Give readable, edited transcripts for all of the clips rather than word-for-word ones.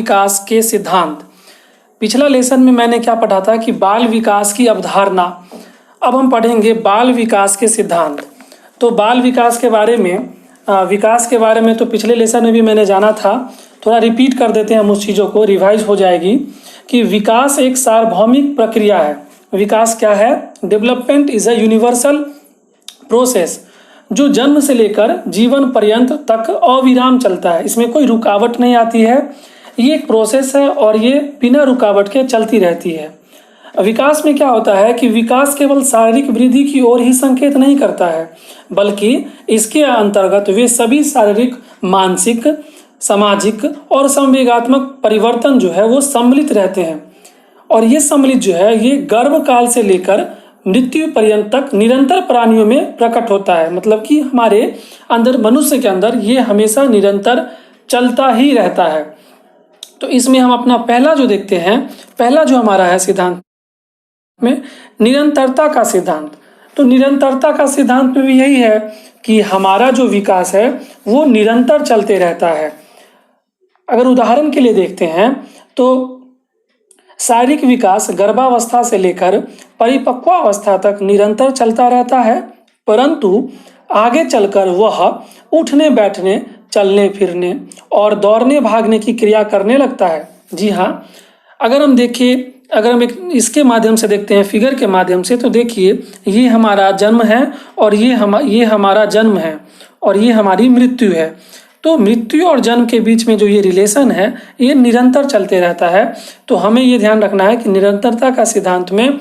विकास के सिद्धांत। पिछला लेसन में मैंने क्या पढ़ा था कि बाल विकास की अवधारणा। अब हम पढ़ेंगे बाल विकास के सिद्धांत। तो बाल विकास के बारे में तो पिछले लेसन में भी मैंने जाना था, थोड़ा रिपीट कर देते हैं हम उस चीज़ों को, रिवाइज हो जाएगी कि विकास एक सार्वभौमिक प्रक्रिया है। विकास क्या है? Development is a universal process जो जन्म से लेकर जीवन पर्यंत तक अविराम चलता है, इसमें कोई रुकावट नहीं आती है। ये एक प्रोसेस है और ये बिना रुकावट के चलती रहती है। विकास में क्या होता है कि विकास केवल शारीरिक वृद्धि की ओर ही संकेत नहीं करता है, बल्कि इसके अंतर्गत वे सभी शारीरिक, मानसिक, सामाजिक और संवेगात्मक परिवर्तन जो है वो सम्मिलित रहते हैं। और ये सम्मिलित जो है ये गर्भकाल से लेकर मृत्यु पर्यंत तक निरंतर प्राणियों में प्रकट होता है। मतलब कि हमारे अंदर, मनुष्य के अंदर ये हमेशा निरंतर चलता ही रहता है। तो इसमें हम अपना पहला जो देखते हैं, पहला जो हमारा है सिद्धांत में निरंतरता का सिद्धांत। तो निरंतरता का सिद्धांत में भी यही है कि हमारा जो विकास है वो निरंतर चलते रहता है। अगर उदाहरण के लिए देखते हैं तो शारीरिक विकास गर्भावस्था से लेकर परिपक्वावस्था तक निरंतर चलता रहता है, परंतु आगे चलकर वह उठने, बैठने, चलने फिरने और दौड़ने भागने की क्रिया करने लगता है। जी हाँ, अगर हम इसके माध्यम से देखते हैं, फिगर के माध्यम से, तो देखिए ये हमारा जन्म है और ये हमारा जन्म है और ये हमारी मृत्यु है। तो मृत्यु और जन्म के बीच में जो ये रिलेशन है ये निरंतर चलते रहता है। तो हमें ये ध्यान रखना है कि निरंतरता का सिद्धांत में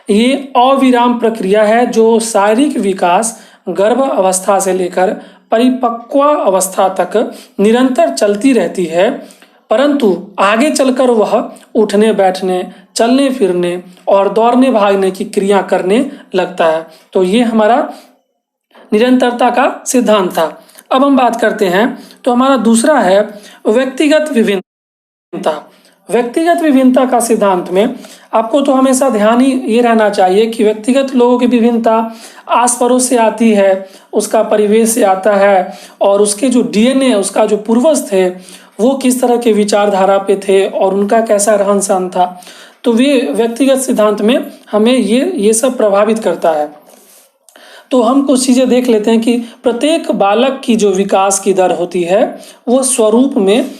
ये अविराम प्रक्रिया है जो शारीरिक विकास गर्भ अवस्था से लेकर परिपक्व अवस्था तक निरंतर चलती रहती है, परंतु आगे चलकर वह उठने, बैठने, चलने फिरने और दौड़ने भागने की क्रिया करने लगता है। तो ये हमारा निरंतरता का सिद्धांत था। अब हम बात करते हैं तो हमारा दूसरा है व्यक्तिगत विभिन्नता। व्यक्तिगत विभिन्नता का सिद्धांत में आपको तो हमेशा ध्यान ही ये रहना चाहिए कि व्यक्तिगत लोगों की विभिन्नता आस पड़ोस से आती है, उसका परिवेश से आता है और उसके जो डीएनए, उसका जो पूर्वज थे वो किस तरह के विचारधारा पे थे और उनका कैसा रहन सहन था। तो वे व्यक्तिगत सिद्धांत में हमें ये सब प्रभावित करता है। तो हम कुछ चीज़ें देख लेते हैं कि प्रत्येक बालक की जो विकास की दर होती है वो स्वरूप में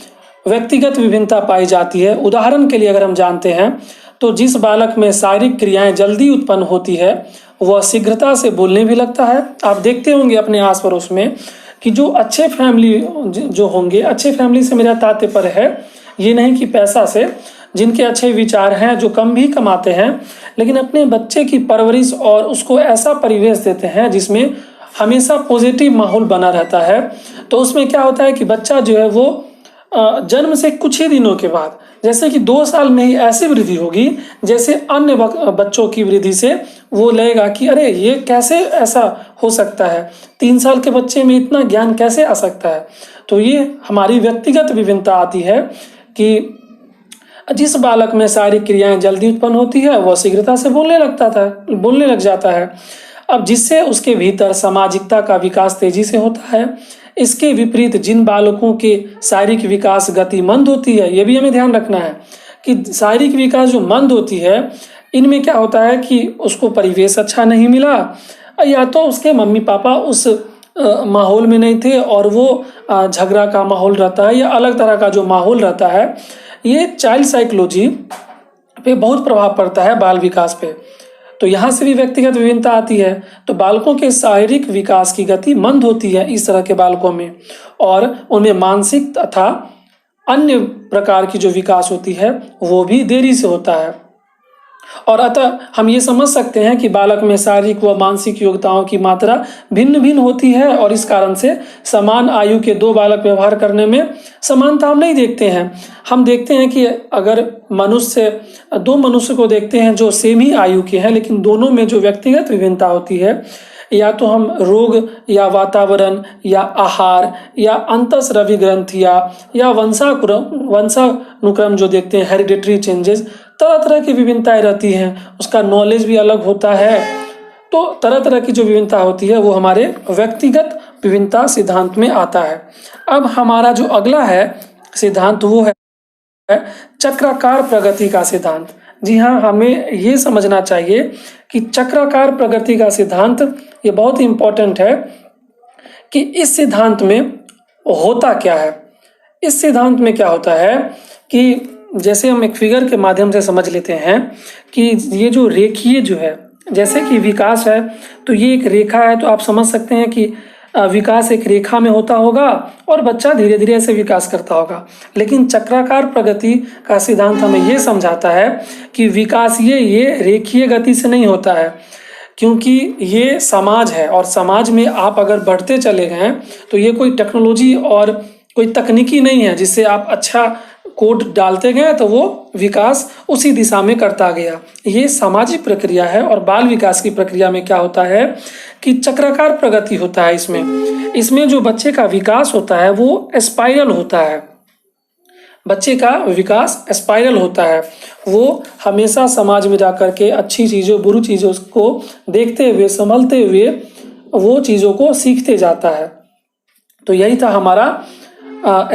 व्यक्तिगत विभिन्नता पाई जाती है। उदाहरण के लिए अगर हम जानते हैं तो जिस बालक में शारीरिक क्रियाएं जल्दी उत्पन्न होती है वह शीघ्रता से बोलने भी लगता है। आप देखते होंगे अपने आस पड़ोस में कि जो अच्छे फैमिली जो होंगे, अच्छे फैमिली से मेरा तात्पर्य है ये नहीं कि पैसा से, जिनके अच्छे विचार हैं, जो कम भी कमाते हैं लेकिन अपने बच्चे की परवरिश और उसको ऐसा परिवेश देते हैं जिसमें हमेशा पॉजिटिव माहौल बना रहता है। तो उसमें क्या होता है कि बच्चा जो है वो जन्म से कुछ ही दिनों के बाद, जैसे कि 2 साल में ही ऐसी वृद्धि होगी जैसे अन्य बच्चों की वृद्धि से वो लगेगा कि अरे ये कैसे ऐसा हो सकता है, 3 साल के बच्चे में इतना ज्ञान कैसे आ सकता है। तो ये हमारी व्यक्तिगत विभिन्नता आती है कि जिस बालक में शारीरिक क्रियाएं जल्दी उत्पन्न होती है वह शीघ्रता से बोलने लग जाता है। अब जिससे उसके भीतर सामाजिकता का विकास तेजी से होता है। इसके विपरीत जिन बालकों के शारीरिक विकास गति मंद होती है, ये भी हमें ध्यान रखना है कि शारीरिक विकास जो मंद होती है इनमें क्या होता है कि उसको परिवेश अच्छा नहीं मिला, या तो उसके मम्मी पापा उस माहौल में नहीं थे और वो झगड़ा का माहौल रहता है या अलग तरह का जो माहौल रहता है। ये चाइल्ड साइकोलॉजी पे बहुत प्रभाव पड़ता है बाल विकास पे। तो यहाँ से भी व्यक्तिगत विभिन्नता आती है। तो बालकों के शारीरिक विकास की गति मंद होती है इस तरह के बालकों में, और उनमें मानसिक तथा अन्य प्रकार की जो विकास होती है वो भी देरी से होता है। और अतः हम ये समझ सकते हैं कि बालक में शारीरिक व मानसिक योग्यताओं की मात्रा भिन्न भिन्न होती है और इस कारण से समान आयु के 2 बालक व्यवहार करने में समानता हम नहीं देखते हैं। हम देखते हैं कि अगर 2 मनुष्य को देखते हैं जो सेम ही आयु के हैं, लेकिन दोनों में जो व्यक्तिगत विभिन्नता होती है, या तो हम रोग या वातावरण या आहार या अंतःस्रवी ग्रंथियाँ या वंशानुक्रम जो देखते हैं, हेरिडिटरी चेंजेस, तरह तरह की विभिन्नताएं रहती हैं। उसका नॉलेज भी अलग होता है। तो तरह तरह की जो विभिन्नता होती है वो हमारे व्यक्तिगत विभिन्नता सिद्धांत में आता है। अब हमारा जो अगला है सिद्धांत वो है चक्राकार प्रगति का सिद्धांत। जी हाँ, हमें ये समझना चाहिए कि चक्राकार प्रगति का सिद्धांत ये बहुत इंपॉर्टेंट है कि इस सिद्धांत में होता क्या है। इस सिद्धांत में क्या होता है कि जैसे हम एक फिगर के माध्यम से समझ लेते हैं कि ये जो रेखीय जो है, जैसे कि विकास है तो ये एक रेखा है, तो आप समझ सकते हैं कि विकास एक रेखा में होता होगा और बच्चा धीरे धीरे ऐसे विकास करता होगा। लेकिन चक्राकार प्रगति का सिद्धांत हमें ये समझाता है कि विकास ये रेखीय गति से नहीं होता है, क्योंकि ये समाज है और समाज में आप अगर बढ़ते चले गए तो ये कोई टेक्नोलॉजी और कोई तकनीकी नहीं है जिससे आप अच्छा कोड डालते गए तो वो विकास उसी दिशा में करता गया। ये सामाजिक प्रक्रिया है और बाल विकास की प्रक्रिया में क्या होता है कि चक्राकार प्रगति होता है। इसमें जो बच्चे का विकास होता है वो स्पाइरल होता है। बच्चे का विकास स्पाइरल होता है, वो हमेशा समाज में जाकर के अच्छी चीज़ों बुरी चीज़ों को देखते हुए संभलते हुए वो चीज़ों को सीखते जाता है। तो यही था हमारा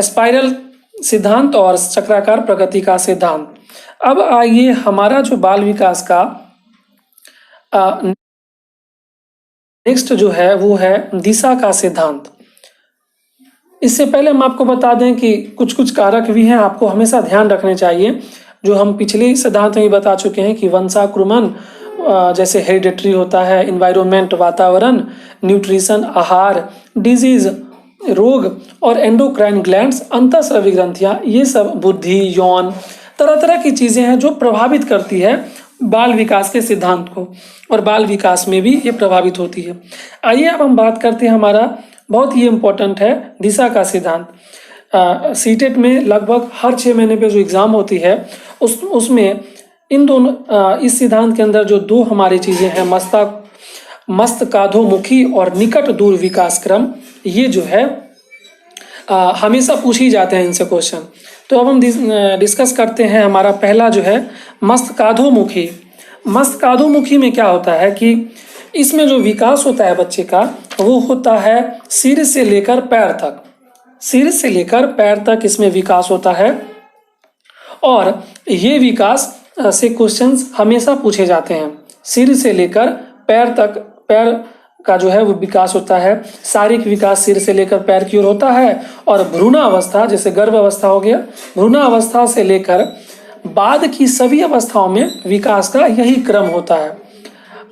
स्पाइरल सिद्धांत और चक्राकार प्रगति का सिद्धांत। अब आइए हमारा जो बाल विकास का नेक्स्ट जो है वो है दिशा का सिद्धांत। इससे पहले हम आपको बता दें कि कुछ कुछ कारक भी हैं, आपको हमेशा ध्यान रखने चाहिए, जो हम पिछले सिद्धांत में बता चुके हैं कि वंशानुक्रमण जैसे हेरिडेटरी होता है, इन्वायरमेंट वातावरण, न्यूट्रिशन आहार, डिजीज रोग और एंडोक्राइन ग्लैंड्स अंतःस्रावी ग्रंथियां, ये सब बुद्धि यौन तरह तरह की चीज़ें हैं जो प्रभावित करती है बाल विकास के सिद्धांत को, और बाल विकास में भी ये प्रभावित होती है। आइए अब हम बात करते हैं, हमारा बहुत ही इम्पोर्टेंट है दिशा का सिद्धांत। सीटेट में लगभग हर 6 महीने पे जो एग्ज़ाम होती है उसमें इन दोनों इस सिद्धांत के अंदर जो दो हमारी चीज़ें हैं, मस्तकाधोमुखी और निकट दूर विकास क्रम, ये जो है हमेशा पूछी जाते हैं इनसे क्वेश्चन। तो अब हम डिस्कस करते हैं। हमारा पहला जो है मस्तकाधोमुखी। मस्तकाधोमुखी में क्या होता है कि इसमें जो विकास होता है बच्चे का वो होता है सिर से लेकर पैर तक। सिर से लेकर पैर तक इसमें विकास होता है और ये विकास से क्वेश्चंस हमेशा पूछे जाते हैं। सिर से लेकर पैर तक, पैर का जो है वो विकास होता है। शारीरिक विकास सिर से लेकर पैर की ओर होता है और भ्रूणावस्था जैसे गर्भ अवस्था हो गया, भ्रूणावस्था से लेकर बाद की सभी अवस्थाओं में विकास का यही क्रम होता है।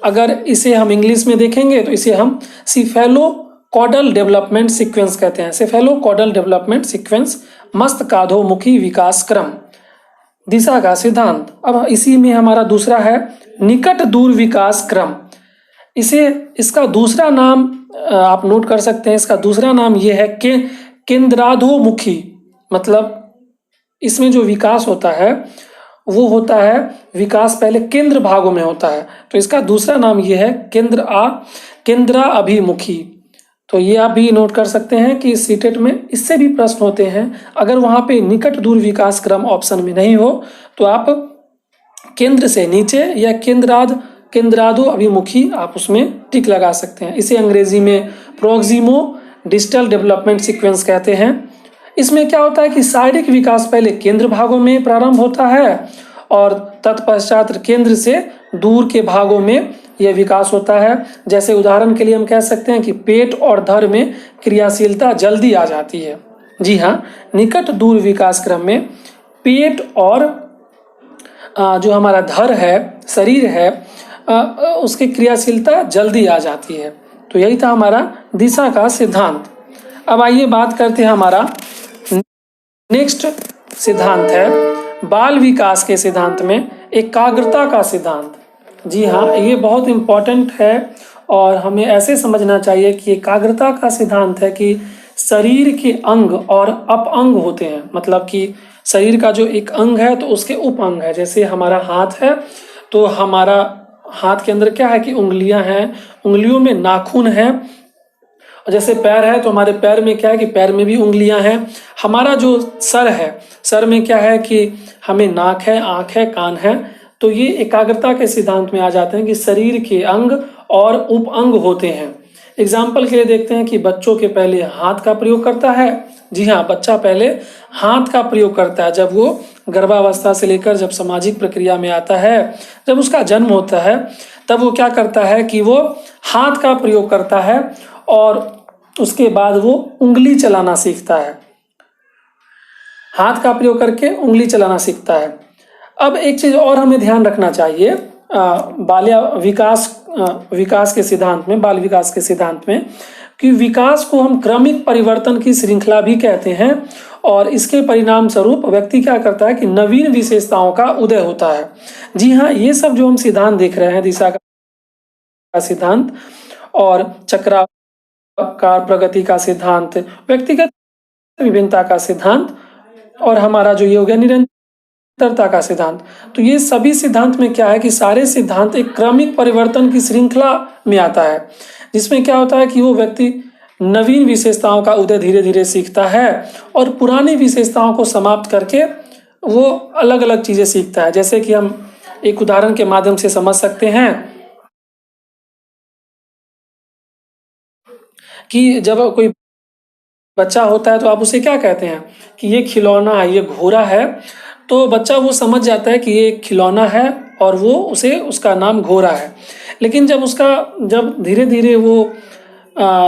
अगर इसे हम इंग्लिश में देखेंगे तो इसे हम सिफेलोकॉडल डेवलपमेंट सीक्वेंस कहते हैं। सिफेलोकॉडल डेवलपमेंट सीक्वेंस, मस्तकाधोमुखी विकास क्रम, दिशा का सिद्धांत। अब इसी में हमारा दूसरा है निकट दूर विकास क्रम। इसका दूसरा नाम आप नोट कर सकते हैं, इसका दूसरा नाम ये है केंद्राधोमुखी। मतलब इसमें जो विकास होता है वो होता है विकास पहले केंद्र भागों में होता है, तो इसका दूसरा नाम ये है केंद्रा अभिमुखी। तो ये आप भी नोट कर सकते हैं कि सीटेट में इससे भी प्रश्न होते हैं। अगर वहाँ पे निकट दूर विकास क्रम ऑप्शन में नहीं हो तो आप केंद्र से नीचे या केंद्राधो अभिमुखी आप उसमें टिक लगा सकते हैं। इसे अंग्रेजी में प्रोक्सिमो डिस्टल डेवलपमेंट सीक्वेंस कहते हैं। इसमें क्या होता है कि शारीरिक विकास पहले केंद्र भागों में प्रारंभ होता है और तत्पश्चात केंद्र से दूर के भागों में यह विकास होता है। जैसे उदाहरण के लिए हम कह सकते हैं कि पेट और धड़ में क्रियाशीलता जल्दी आ जाती है। जी हाँ, निकट दूर विकास क्रम में पेट और जो हमारा धड़ है, शरीर है, उसकी क्रियाशीलता जल्दी आ जाती है। तो यही था हमारा दिशा का सिद्धांत। अब आइए बात करते हैं, हमारा नेक्स्ट सिद्धांत है बाल विकास के सिद्धांत में एकाग्रता का सिद्धांत। जी हाँ, ये बहुत इम्पोर्टेंट है और हमें ऐसे समझना चाहिए कि एकाग्रता का सिद्धांत है कि शरीर के अंग और अपअंग होते हैं। मतलब कि शरीर का जो एक अंग है तो उसके उप अंग है। जैसे हमारा हाथ है तो हमारा हाथ के अंदर क्या है कि उंगलियां हैं, उंगलियों में नाखून है। और जैसे पैर है तो हमारे पैर में क्या है कि पैर में भी उंगलियां हैं। हमारा जो सर है, सर में क्या है कि हमें नाक है, आँख है, कान है। तो ये एकाग्रता के सिद्धांत में आ जाते हैं कि शरीर के अंग और उप अंग होते हैं। एग्जाम्पल के लिए देखते हैं कि बच्चों के पहले हाथ का प्रयोग करता है, जी हाँ, बच्चा पहले हाथ का प्रयोग करता है। जब वो गर्भावस्था से लेकर जब सामाजिक प्रक्रिया में आता है, जब उसका जन्म होता है, तब वो क्या करता है कि वो हाथ का प्रयोग करता है और उसके बाद वो उंगली चलाना सीखता है। हाथ का प्रयोग करके उंगली चलाना सीखता है। अब एक चीज़ और हमें ध्यान रखना चाहिए बाल्य विकास के सिद्धांत में, बाल विकास के सिद्धांत में, कि विकास को हम क्रमिक परिवर्तन की श्रृंखला भी कहते हैं और इसके परिणाम स्वरूप व्यक्ति क्या करता है कि नवीन विशेषताओं का उदय होता है। जी हाँ, ये सब जो हम सिद्धांत देख रहे हैं, दिशा का सिद्धांत और चक्राकार प्रगति का सिद्धांत, व्यक्तिगत विभिन्नता का सिद्धांत और हमारा जो ये हो गया निरंतरता का सिद्धांत, तो ये सभी सिद्धांत में क्या है कि सारे सिद्धांत एक क्रमिक परिवर्तन की श्रृंखला में आता है, जिसमें क्या होता है कि वो व्यक्ति नवीन विशेषताओं का उदय धीरे धीरे सीखता है और पुरानी विशेषताओं को समाप्त करके वो अलग अलग चीज़ें सीखता है। जैसे कि हम एक उदाहरण के माध्यम से समझ सकते हैं कि जब कोई बच्चा होता है तो आप उसे क्या कहते हैं कि ये खिलौना है, ये घोड़ा है, तो बच्चा वो समझ जाता है कि ये खिलौना है और वो उसका नाम घोड़ा है। लेकिन जब धीरे धीरे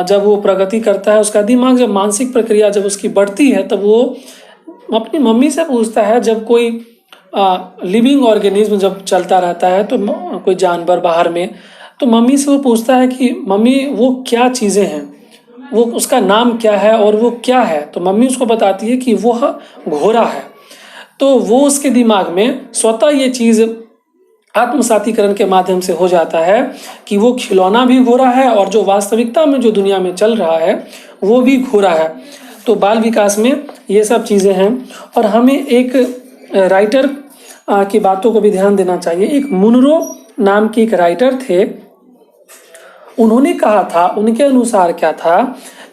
जब वो प्रगति करता है, उसका दिमाग जब मानसिक प्रक्रिया जब उसकी बढ़ती है, तब वो अपनी मम्मी से पूछता है। जब कोई लिविंग ऑर्गेनिज्म जब चलता रहता है, तो कोई जानवर बाहर में, तो मम्मी से वो पूछता है कि मम्मी वो क्या चीज़ें हैं, वो उसका नाम क्या है और वो क्या है, तो मम्मी उसको बताती है कि वो घोड़ा है। तो वो उसके दिमाग में स्वतः ये चीज़ आत्मसातीकरण के माध्यम से हो जाता है कि वो खिलौना भी घोड़ा है और जो वास्तविकता में जो दुनिया में चल रहा है वो भी घोड़ा है। तो बाल विकास में ये सब चीज़ें हैं और हमें एक राइटर की बातों को भी ध्यान देना चाहिए। एक मुनरो नाम के एक राइटर थे, उन्होंने कहा था, उनके अनुसार क्या था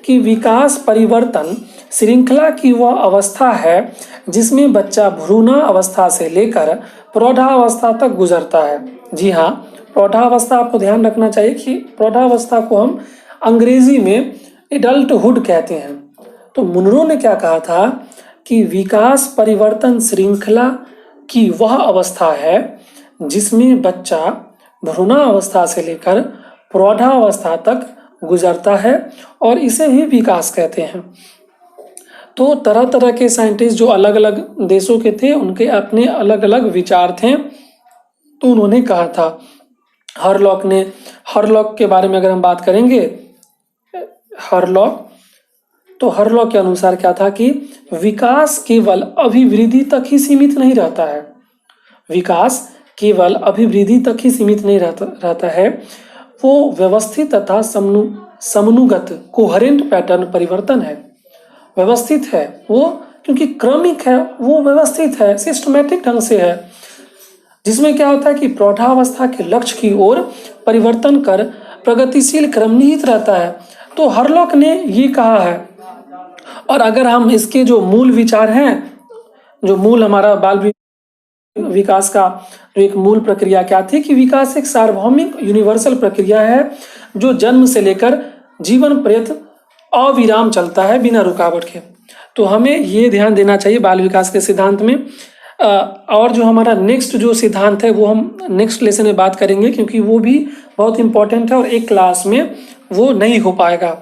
कि विकास परिवर्तन श्रृंखला की वह अवस्था है जिसमें बच्चा भ्रूण अवस्था से लेकर प्रौढ़ावस्था तक गुजरता है। जी हाँ, प्रौढ़ावस्था आपको ध्यान रखना चाहिए कि प्रौढ़ावस्था को हम अंग्रेजी में एडल्टहुड कहते हैं। तो मुनरो ने क्या कहा था कि विकास परिवर्तन श्रृंखला की वह अवस्था है जिसमें बच्चा भ्रूण अवस्था से लेकर प्रौढ़ावस्था तक गुजरता है और इसे ही विकास कहते हैं। तो तरह तरह के साइंटिस्ट जो अलग अलग देशों के थे, उनके अपने अलग अलग विचार थे। तो उन्होंने कहा था, हरलॉक के बारे में अगर हम बात करेंगे, हरलॉक के अनुसार क्या था कि विकास केवल अभिवृद्धि तक ही सीमित नहीं रहता है। विकास केवल अभिवृद्धि तक ही सीमित नहीं रहता है, वो व्यवस्थित तथा समनुगत कोहेरेंट पैटर्न परिवर्तन है। व्यवस्थित है वो, क्योंकि क्रमिक है, वो व्यवस्थित है, सिस्टमैटिक ढंग से है, जिसमें क्या होता है कि प्रौढ़ावस्था के लक्ष्य की ओर परिवर्तन कर प्रगतिशील क्रम निहित रहता है। तो हरलॉक ने ये कहा है। और अगर हम इसके जो मूल विचार हैं, जो मूल हमारा बाल विकास का जो एक मूल प्रक्रिया क्या थी कि विकास एक सार्वभौमिक यूनिवर्सल प्रक्रिया है जो जन्म से लेकर जीवन पर्यंत अविराम चलता है बिना रुकावट के। तो हमें ये ध्यान देना चाहिए बाल विकास के सिद्धांत में। और जो हमारा नेक्स्ट जो सिद्धांत है वो हम नेक्स्ट लेसन में बात करेंगे, क्योंकि वो भी बहुत इंपॉर्टेंट है और एक क्लास में वो नहीं हो पाएगा।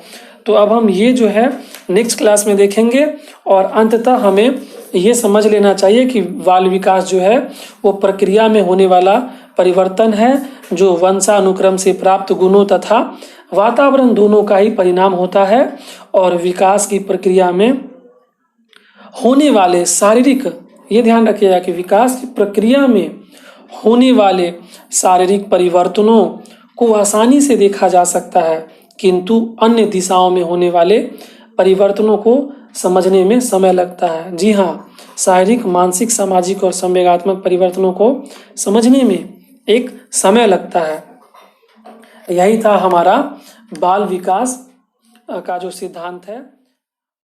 तो अब हम ये जो है नेक्स्ट क्लास में देखेंगे और अंततः हमें ये समझ लेना चाहिए कि बाल विकास जो है वो प्रक्रिया में होने वाला परिवर्तन है जो वंशानुक्रम से प्राप्त गुणों तथा वातावरण दोनों का ही परिणाम होता है। और विकास की प्रक्रिया में होने वाले शारीरिक, ये ध्यान रखिएगा कि विकास की प्रक्रिया में होने वाले शारीरिक परिवर्तनों को आसानी से देखा जा सकता है, किंतु अन्य दिशाओं में होने वाले परिवर्तनों को समझने में समय लगता है। जी हाँ, शारीरिक, मानसिक, सामाजिक और संवेगात्मक परिवर्तनों को समझने में एक समय लगता है। यही था हमारा बाल विकास का जो सिद्धांत है।